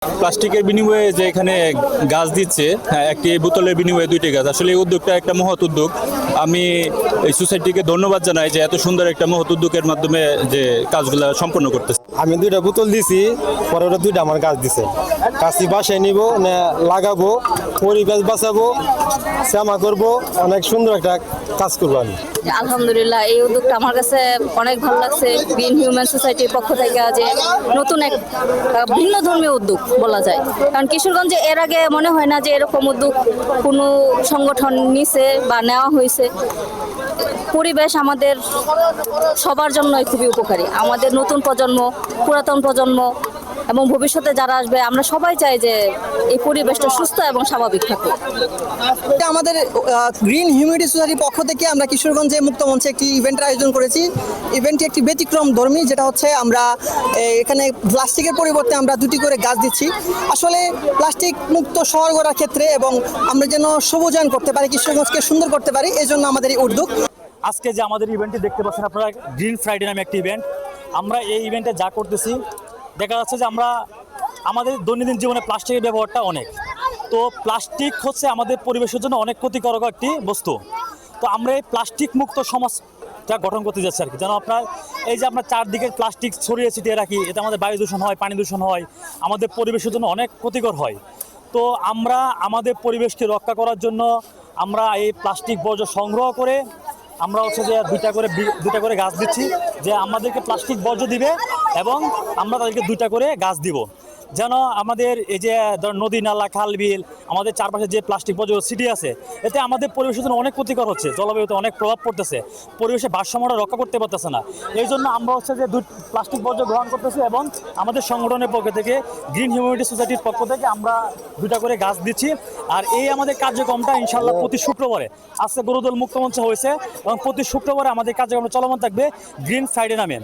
প্লাস্টিকের বিনিময়ে যে এখানে গাছ দিচ্ছে, হ্যাঁ, একটি বোতলের বিনিময়ে দুইটি গাছ, আসলে এই উদ্যোগটা একটা মহৎ উদ্যোগ। আমি এই সোসাইটিকে ধন্যবাদ জানাই যে এত সুন্দর একটা মহৎ উদ্যোগের মাধ্যমে যে কাজগুলো সম্পন্ন করতেছে। আমি দুইটা বোতল দিছি, পরে ওরা দুইটা আমার গাছ দিছে। গাছটি বাসায় নিব, না লাগাবো, পরিবেশ বাঁচাবো, শ্যামা করবো, অনেক সুন্দর একটা কাজ করবো আমি। আলহামদুলিল্লাহ, এই উদ্যোগটা আমার কাছে অনেক ভালো লাগছে। গ্রিন হিউম্যান সোসাইটির পক্ষ থেকে যে নতুন এক ভিন্ন ধর্মীয় উদ্যোগ বলা যায়, কারণ কিশোরগঞ্জে এর আগে মনে হয় না যে এরকম উদ্যোগ কোনো সংগঠন নিছে বা নেওয়া হয়েছে। পরিবেশ আমাদের সবার জন্যই খুবই উপকারী। আমাদের নতুন প্রজন্ম, পুরাতন প্রজন্ম এবং ভবিষ্যতে যারা আসবে, আমরা সবাই চাই যে এই পরিবেশটা সুস্থ এবং স্বাভাবিক থাকুক। আমাদের গ্রিন হিউম্যানিটি সোসাইটির পক্ষ থেকে আমরা কিশোরগঞ্জে মুক্ত মঞ্চে একটি ইভেন্টের আয়োজন করেছি। ইভেন্টটি একটি ব্যতিক্রম ধর্মী, যেটা হচ্ছে আমরা এখানে প্লাস্টিকের পরিবর্তে আমরা দুটি করে গাছ দিচ্ছি। আসলে প্লাস্টিক মুক্ত শহর গড়ার ক্ষেত্রে এবং আমরা যেন সবুজায়ন করতে পারি, কিশোরগঞ্জকে সুন্দর করতে পারি, এই জন্য আমাদের এই উদ্যোগ। আজকে যে আমাদের ইভেন্টটি দেখতে পাচ্ছেন আপনারা, গ্রিন ফ্রাইডে নামে একটি ইভেন্ট। আমরা এই ইভেন্টে যা করতেছি, দেখা যাচ্ছে যে আমরা আমাদের দৈনন্দিন জীবনে প্লাস্টিকের ব্যবহারটা অনেক। তো প্লাস্টিক হচ্ছে আমাদের পরিবেশের জন্য অনেক ক্ষতিকারক একটি বস্তু। তো আমরা এই প্লাস্টিক মুক্ত সমাজটা গঠন করতে যাচ্ছি আর কি। যেন আপনার এই যে আমরা চারদিকে প্লাস্টিক ছড়িয়ে ছিটিয়ে রাখি, এতে আমাদের বায়ু দূষণ হয়, পানি দূষণ হয়, আমাদের পরিবেশের জন্য অনেক ক্ষতিকর হয়। তো আমরা আমাদের পরিবেশকে রক্ষা করার জন্য আমরা এই প্লাস্টিক বর্জ্য সংগ্রহ করে আমরা হচ্ছে যে দুইটা করে গাছ দিচ্ছি, যে আমাদেরকে প্লাস্টিক বর্জ্য দিবে এবং আমরা তাদেরকে দুইটা করে গাছ দিব, যেন আমাদের এই যে নদী নালা খাল বিল আমাদের চারপাশে যে প্লাস্টিক বর্জ্য সিটি আছে, এতে আমাদের পরিবেশের জন্য অনেক ক্ষতিকর হচ্ছে, জলবায়ুতে অনেক প্রভাব পড়তেছে, পরিবেশের ভারসাম্যটা রক্ষা করতে পারতেছে না। এই জন্য আমরা হচ্ছে যে প্লাস্টিক বর্জ্য গ্রহণ করতেছি এবং আমাদের সংগঠনের পক্ষ থেকে, গ্রিন হিউম্যানিটি সোসাইটির পক্ষ থেকে আমরা দুইটা করে গাছ দিচ্ছি। আর এই আমাদের কার্যক্রমটা ইনশাল্লাহ প্রতি শুক্রবারে, আজকে গরুদল মুক্ত মঞ্চ হয়েছে এবং প্রতি শুক্রবারে আমাদের কার্যক্রম চলমান থাকবে গ্রিন ফ্রাইডে নামে।